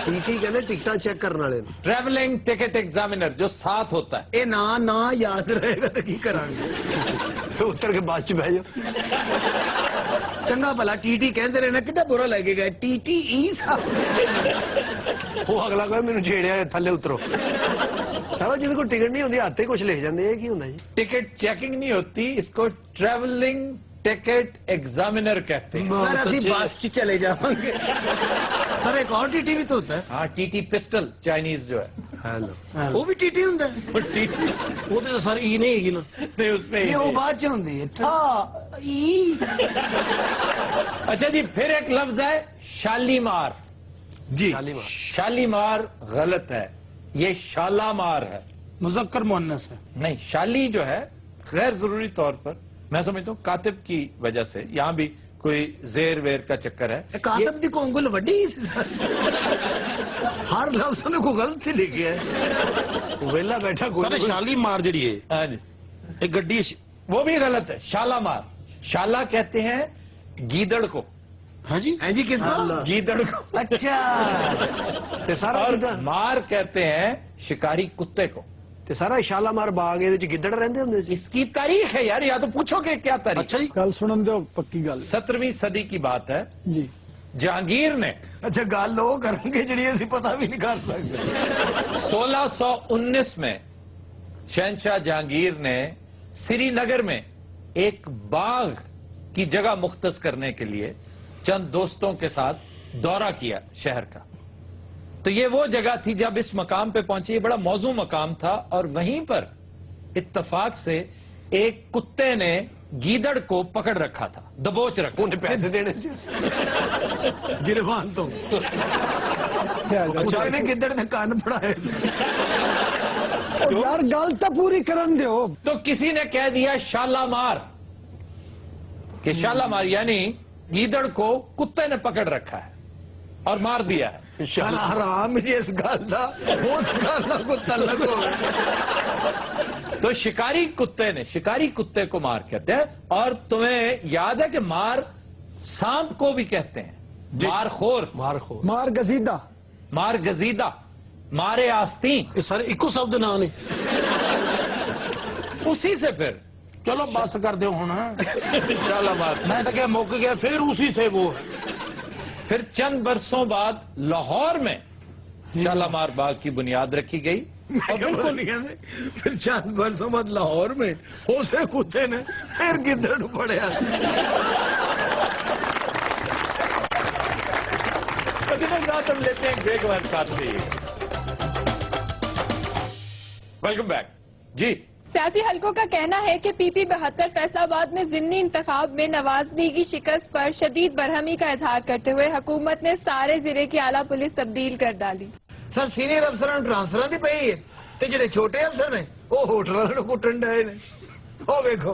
T T کہندے ٹکٹاں چیک کرنے والے. ٹریولنگ ٹکٹ ایگزامینر جو ساتھ ہوتا ہے. اے نا یاد رہے گا تو کی کریں گے. اتر کے بعد چ بہ جاؤ. چنگا بھلا ٹی ٹی کہندے رہنا کتنا برا لگے گا. ٹی ٹی ای وہ اگلا کہ مینوں چھیڑیا تھلے اترو. سارا جن کو ٹکٹ نہیں ہوتی ہاتھ کچھ لکھ جاندے. یہ کی ہوندا جی. ٹکٹ چیکنگ نہیں ہوتی اس کو ٹریولنگ ٹکٹ ایگزامینر کہتے ہیں. سر اسی بس چ چلے جاواں گے. سر ایک اور ٹی ٹی بھی تو ہوتا ہے. ہاں ٹی ٹی پسٹل چائنیز جو ہے. ہیلو وہ بھی ٹی ٹی ہوندا ہے. وہ ٹی ٹی وہ تو سر ای نہیں ہے نا. نہیں اس میں یہ وہ بعد چ ہوندی ہے. ای. اچھا جی پھر ایک لفظ ہے شالیمار. جی. شالیمار غلط ہے. یہ شالامار ہے. مذکر مؤنث ہے. نہیں شالی جو ہے غیر ضروری طور پر میں سمجھتا ہوں کاتب کی وجہ سے یہاں بھی کوئی زیر ویر کا چکر ہے. کاتب دی کونگل وڈی ہر لفظ نے کو غلط ہی لکھیا ہے. ویلا بیٹھا سر کوئی. شالی مار جڑی ہے ہاں جی ایک گڈی وہ بھی غلط ہے. شالامار. شالا کہتے ہیں گیدڑ کو. ہاں جی. ہیں جی کس کو. گیدڑ کو. اچھا تے سارا اور گدڑ. مار کہتے ہیں شکاری کتے کو. تے سارا شالامار باغ یہ گدڑ رہندے ہوندے جی. اس کی تاریخ ہے یار یا تو پوچھو کہ کیا تاریخ. اچھا جی. گل سنن دو پکی گل. 17ویں صدی کی بات ہے. جی جہانگیر نے اچھا گل لو کریں گے جڑی اسی پتہ بھی نہیں کر سکتے. 1619 میں شہنشاہ جہانگیر نے سری نگر میں ایک باغ کی جگہ مختص کرنے کے لیے چند دوستوں کے ساتھ دورہ کیا شہر کا. تو یہ وہ جگہ تھی جب اس مقام پہ پہنچے. یہ بڑا موزوں مقام تھا اور وہیں پر اتفاق سے ایک کتے نے گیدڑ کو پکڑ رکھا تھا. دبوچ رکھا. انہیں پیسے دینے سے گرفان تو اچھا نے گدڑ نے کان پڑائے. یار گل تو پوری کرن دیو. تو کسی نے کہہ دیا شالامار کہ شالامار یعنی گیدڑ کو کتے نے پکڑ رکھا ہے اور مار دیا ہے. حرام جی اس گل دا اس گل دا کو تعلق ہو. تو شکاری کتے کو مار کہتے ہیں. اور تمہیں یاد ہے کہ مار سانپ کو بھی کہتے ہیں. مار خور. مار گزیدہ. مار گزیدہ. مارے آستین. یہ سر ایکو شبد نہ نے اسی سے پھر چلو بس کر دو ہوں. شالامار. میں تو کیا موقع گیا پھر اسی سے وہ پھر چند برسوں بعد لاہور میں شالامار باغ کی بنیاد رکھی گئی. اور بالکل پھر چند برسوں بعد لاہور میں اسے کتے نے پھر گدڑ پڑیا. ہم لیتے ہیں بریک بعد ساتھ میں. Welcome back. جی सियासी हलकों का कहना है कि पीपी 72 फैसलाबाद में ज़िमनी इंतखाब में नवाज लीग की शिकस्त पर शदीद बरहमी का इजहार करते हुए हुकूमत ने सारे जिले की आला पुलिस तब्दील कर डाली। सर सीनियर अफसर ट्रांसफर की पई है ते जेडे छोटे अफसर ने वो होटलों को कुटन डे ने। ਉਹ ਵੇਖੋ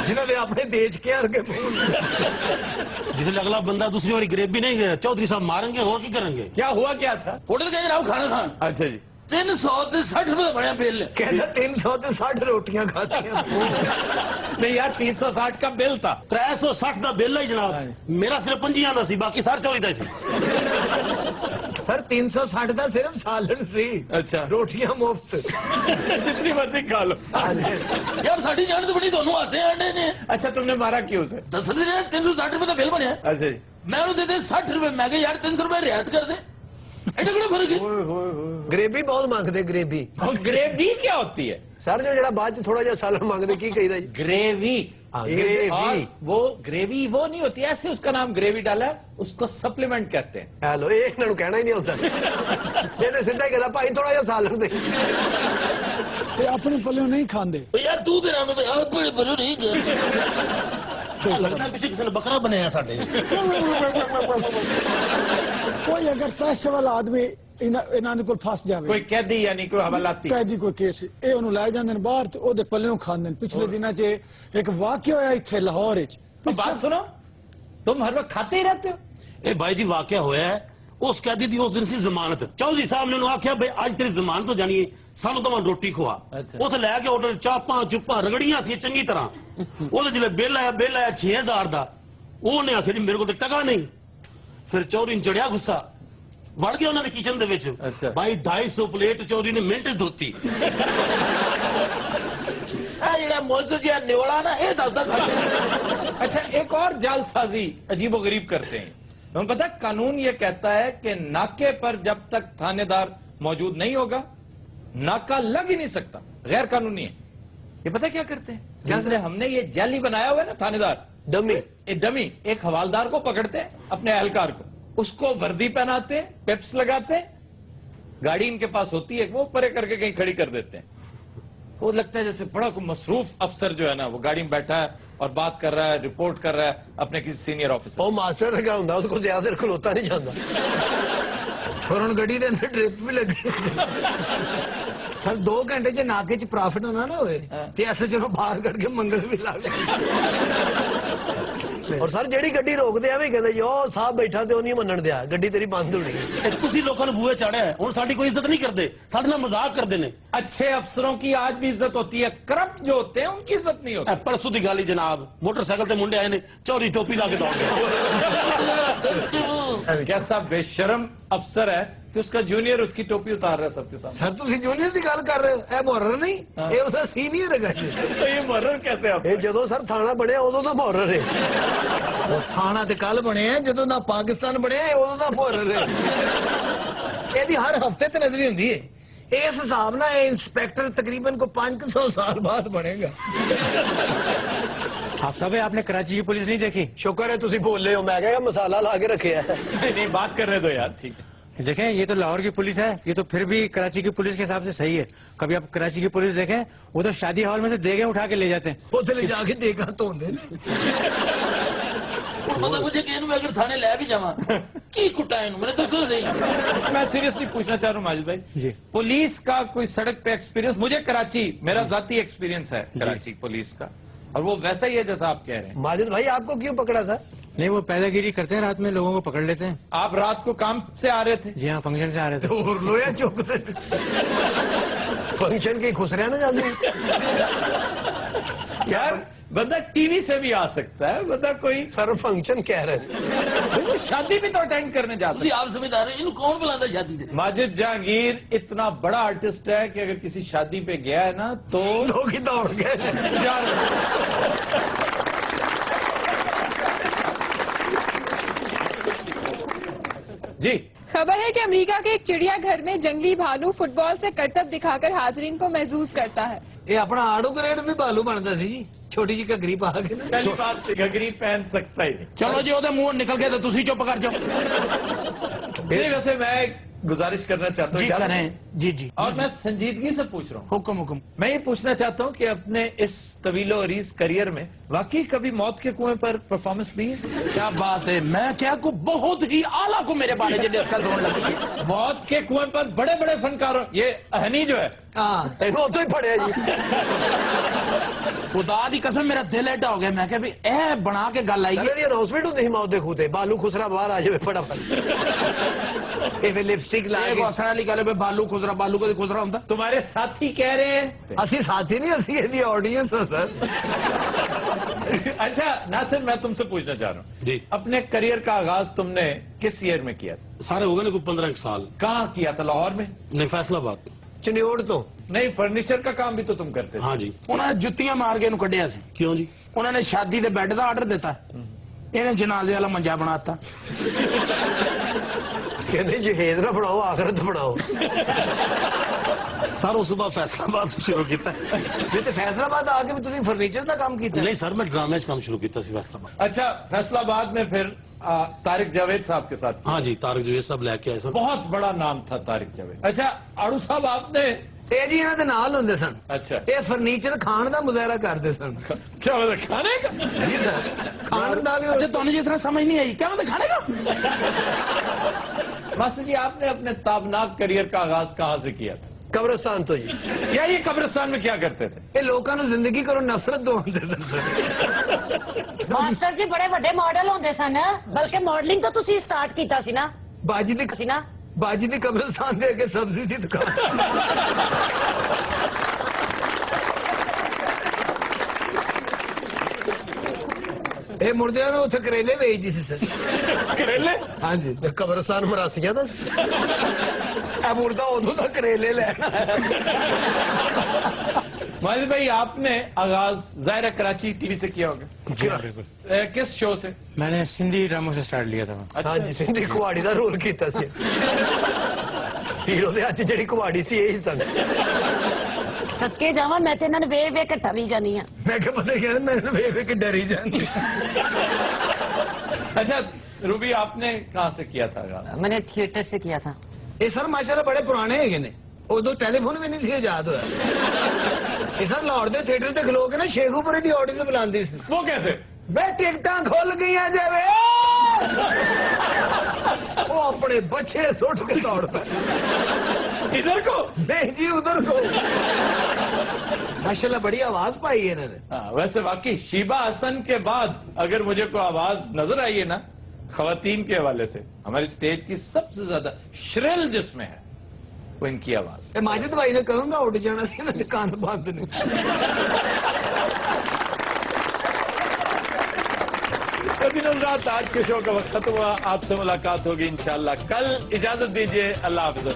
ਜਿਨ੍ਹਾਂ ਦੇ ਆਪਣੇ ਦੇਸ਼ ਕੇ अर्गे जिसे अगला बंदा दूसरी बारी ग्रेव भी नहीं गया, चौधरी साहब मारेंगे और की करेंगे। क्या हुआ क्या था? होटल गए जनाब खाना खान। अच्छा जी 360 रुपए का बढ़िया बिल। कहता 360 रोटियां खाती नहीं यार 360 का बिल था। 360 का बिल है जनाब, मेरा सिर्फ 50 का सी, बाकी सारे 40 का सी। सर 360 का सिर्फ सालन सी। अच्छा रोटियां मुफ्त जितनी मर्जी खा लो। यार साड़ी जान तो बड़ी दोनों हंसे आंडे ने। अच्छा तुमने मारा क्यों उसे? 360 रुपए का बिल बनया। अच्छा जी मैं उन्हें देते 60 रुपए, मैं कहा यार 300 रुपए रियायत कर दे। एडा कितना फर्क है? ग्रेवी बहुत मांगते ग्रेवी। ग्रेवी क्या होती है? सर जो जरा बाद च थोड़ा जिहा सालन मांगते की कही जी? ग्रेवी। ग्रेवी वो ग्रेवी वो नहीं होती, ऐसे उसका नाम ग्रेवी डाला है, उसको सप्लीमेंट कहते हैं। हेलो ये इन्होंने कहना ही नहीं होता। ਇਹਨੇ ਸਿੱਧਾ ਹੀ ਕਹਿੰਦਾ ਭਾਈ ਥੋੜਾ ਜਿਹਾ ਸਾਲਣ ਦੇ ਤੇ ਆਪਣੇ ਪੱਲਿਓਂ ਨਹੀਂ ਖਾਂਦੇ। यार तू दे रहा मैं आप बड़े नहीं कर लगता है पीछे किसी ने बकरा बनाया साडे। ਕੋਈ ਅਗਰ ਪੈਸੇ ਵਾਲਾ ਆਦਮੀ ਇਹਨਾਂ ਦੇ ਕੋਲ ਫਸ ਜਾਵੇ, कोई कैदी यानी कोई हवालाती कैदी कोई केस, ਇਹ ਉਹਨੂੰ ਲੈ ਜਾਂਦੇ ਨੇ ਬਾਹਰ ਤੇ ਉਹਦੇ ਪੱਲਿਓਂ ਖਾਂਦੇ ਨੇ। ਪਿਛਲੇ ਦਿਨਾਂ 'ਚ ਇੱਕ ਵਾਕਿਆ ਹੋਇਆ ਇੱਥੇ ਲਾਹੌਰ 'ਚ। तो बात सुनो, तुम हर वक्त खाते ही रहते हो। ए भाई जी वाकया होया है, उस कैदी दी उस दिन सी जमानत। चौधरी साहब ने आख्या भाई आज तेरी जमानत हो जानी है, सानू तो रोटी खुआ। उस लैके होटल चापा चुप्पा रगड़ियां सी चंगी तरह। वो जिले बिल आया 6000 का। उन्हें आखिया जी मेरे को तो टका नहीं। फिर चौधरी ने चढ़िया गुस्सा, वड़ गया उन्होंने किचन दे विच। भाई 250 प्लेट चौधरी ने मिनट धोती। अच्छा एक और जालसाजी अजीबो गरीब करते हैं। तुम्हें पता है कानून ये कहता है कि नाके पर जब तक थानेदार मौजूद नहीं होगा नाका लग ही नहीं सकता, गैर कानूनी है। ये पता है क्या करते हैं? जैसे हमने ये जाली बनाया हुआ है ना थानेदार, डमी एक हवालदार को पकड़ते हैं, अपने एहलकार को, उसको वर्दी पहनाते हैं, पेप्स लगाते हैं, गाड़ी इनके पास होती है, वो परे करके कहीं खड़ी कर देते हैं। वो लगता है जैसे बड़ा कोई मसरूफ अफसर जो है ना वो गाड़ी में बैठा है और बात कर रहा है, रिपोर्ट कर रहा है अपने किसी सीनियर ऑफिसर। वो मास्टर लगा होंगे, उसको ज्यादा देर खलोता नहीं जाता। और उन गड्डी के अंदर ड्रिप भी लगी। सर 2 घंटे च नाके च प्रॉफिट ना होए ते ऐसे चलो बाहर कट के मंगल भी ला ले। और सर जेड़ी गड्डी रोकते हैं भी कहते जो साहब बैठा ते नहीं मनन दिया, गड्डी तेरी बंद होनी। तुसी लोगों ने बूहे चाड़िया है, हुण साडी कोई इज्जत नहीं करते, साडे नाल मजाक करते ने। अच्छे अफसरों की आज भी इज्जत होती है, करप्ट जो होते हैं उनकी इज्जत नहीं होती। परसों की गाली जनाब, मोटरसाइकिल से मुंडे आए ने, चौधरी टोपी ला के दौड़ गए। कैसा बेशरम अफसर है कि उसका जूनियर उसकी टोपी उतार रहा है सबके सामने। सर तुम जूनियर की गल कर रहे हो, ए मुहर्रर नहीं, ये उसका सीनियर है। तो ये मुहर्रर कैसे आप? ये जदों सर थाना बने उदों दा मुहर्रर है। थाना ते कल बने हैं, जदों दा पाकिस्तान बने उदों दा मुहर्रर है। ਇਹਦੀ हर हफ्ते ते नजरी हुंदी है। इस हिसाब ना ये इंस्पेक्टर तकरीबन को 500 साल बाद बनेगा। आप सब आपने कराची की पुलिस नहीं देखी? शुक्र है तुसी बोल रहे हो, मैं कहा मसाला ला के रखे है। नहीं बात कर रहे दो यार, ठीक है। देखें ये तो लाहौर की पुलिस है, ये तो फिर भी कराची की पुलिस के हिसाब से सही है। कभी आप कराची की पुलिस देखें, वो तो शादी हॉल में से देगे उठा के ले जाते हैं। वो ले जाके देगा तो पता मुझे कि इनमें अगर थाने ले भी जावा की कुटा है मैंने तो सही। मैं सीरियसली पूछना चाह रहा हूँ माजिद भाई जी, पुलिस का कोई सड़क पे एक्सपीरियंस? मुझे कराची मेरा जाती एक्सपीरियंस है कराची पुलिस का, और वो वैसा ही है जैसा आप कह रहे हैं। माजिद भाई आपको क्यों पकड़ा था? नहीं वो पैदागिरी करते हैं, रात में लोगों को पकड़ लेते हैं। आप रात को काम से आ रहे थे? जी हाँ, फंक्शन से आ रहे थे। और लोया चौकते फंक्शन की खुश रहना चाहते यार बंदा टीवी से भी आ सकता है, बंदा कोई सर फंक्शन कह रहे थे, शादी भी तो अटेंड करने जाते हैं। आप समझदार हैं, इनको कौन बुलाता शादी से? माजिद जहांगीर इतना बड़ा आर्टिस्ट है कि अगर किसी शादी पे गया है ना तो लोग ही दौड़ गए। जी खबर है कि अमेरिका के एक चिड़ियाघर में जंगली भालू फुटबॉल से करतब दिखाकर हाजरीन को महसूस करता है। ये अपना आड़ू ग्रेड में भालू बनता सी जी, छोटी जी घगरी पा के ना। पहली बात घगरी पहन सकता ही नहीं। चलो जी ओदे मुंह निकल गया तो तुसी चुप कर जाओ। नहीं वैसे मैं गुजारिश करना चाहता हूँ जी इजाजत? करें, जी जी। और मैं संजीदगी से पूछ रहा हूँ, हुक्म हुक्म। मैं ये पूछना चाहता हूँ कि अपने इस तवीलो अरीज करियर में वाकई कभी मौत के कुएं पर परफॉर्मेंस दी है? क्या बात है, मैं क्या को बहुत ही आला को मेरे बारे में इसका जोड़ लगी। मौत के कुएं पर बड़े बड़े फनकारों, ये अहनी जो है, हाँ वो तो ही पड़े जी। खुदा दी कसम मेरा दिल एडा हो गया, मैं क्या भी ए बना के गल आई है अनाउंसमेंट होती मौत दे खूते बालू खुसरा बाहर आ जाए फटाफट ये लिपस्टिक ला के हसन वाली गल है बालू खुसरा कभी खुसरा होता। तुम्हारे साथी कह रहे हैं। असि साथी नहीं असि ये ऑडियंस है सर। अच्छा नासिर, मैं तुमसे पूछना चाह रहा हूँ जी। अपने करियर का आगाज तुमने किस ईयर में किया था? सारे हो गए ना कोई 15 साल। कहाँ किया था? लाहौर में? नहीं, फैसलाबाद। चंडियोड़ तो नहीं, फर्नीचर का काम भी तो तुम करते थे। हाँ जी। उन्होंने जुत्तियां मार के कढ़िया से। क्यों जी? उन्होंने शादी के बेड का आर्डर दिता, इन्हें जनाजे वाला मंजा बनाता। कहते जहेज ना बनाओ आखिरत बनाओ। सर उस बाद फैसलाबाद शुरू किया। नहीं तो फैसलाबाद आके भी तुम फर्नीचर का काम किया? नहीं सर, मैं ड्रामे काम शुरू किया फैसलाबाद। अच्छा, फैसलाबाद में फिर तारिक जावेद साहब के साथ? हाँ जी, तारिक जावेद साहब लेके आए सर। बहुत बड़ा नाम था तारिक जावेद। अच्छा आड़ू साहब, आपने? ये जी इन्होंने नाल होंगे सन। अच्छा, ये फर्नीचर खान का मुजाहरा करते सन। क्या मतलब खाने का? जी सर, खान का भी। अच्छा तुम्हें जिस तरह समझ नहीं आई, क्या मतलब खाने का? मास्टर जी, आपने अपने ताबनाक करियर का आगाज कहाँ से किया था? कब्रिस्तान तो जी। या ये कब्रिस्तान में क्या करते थे? ये लोगों को जिंदगी करो नफरत दो मास्टर जी बड़े बड़े मॉडल होंगे सन, बल्कि मॉडलिंग तो तुसी स्टार्ट कीता सी ना? बाजी दी सी ना? बाजी दी कब्रिस्तान दे के सब्जी की दुकान। ये मुर्दे ने उसे करेले बेच दी सर। करेले? हाँ जी, कब्रिस्तान मरासिया था। मुर्दा उदो तक करेले लेना। माजिद भाई, आपने आगाज जाहिर है कराची टीवी से किया होगा? बिल्कुल। किस शो से? मैंने सिंधी ड्रामों से स्टार्ट लिया था। हाँ जी, सिंधी कुआड़ी का रोल किया हीरो के हाथ जी कुआड़ी सी यही सन। सदके जावा, मैं तो इन्होंने वे वे के डरी जानी है। मैं क्या पता क्या मैं वे वे के डरी जानी। अच्छा रूबी, आपने कहाँ से किया था आगाज? मैंने थिएटर से किया था। ये सर माशाल्लाह बड़े पुराने है ने, उदो टेलीफोन भी नहीं सी याद होया। ये सर लाहौर के थिएटर से खलो के ना शेखुपुरे की ऑडियंस बुलाती सी। वो कैसे? वे टिकटा खुल गई जावे, वो अपने बच्चे सुट के दौड़ पे। इधर को? नहीं जी उधर को। माशाल्लाह बड़ी आवाज पाई है इन्होंने। हाँ, वैसे वाकई शीबा हसन के बाद अगर मुझे कोई आवाज नजर आई है ना खवातीन के हवाले से, हमारी स्टेज की सबसे ज्यादा श्रिल जिसमें है वो इनकी आवाज। माजिद भाई ने कहूंगा उठ जाना सी ना, कान बंद नहीं। रात आज के शो का वक्त खत्म हुआ। आपसे मुलाकात होगी इंशाल्लाह कल। इजाजत दीजिए, अल्लाह हाफिज़।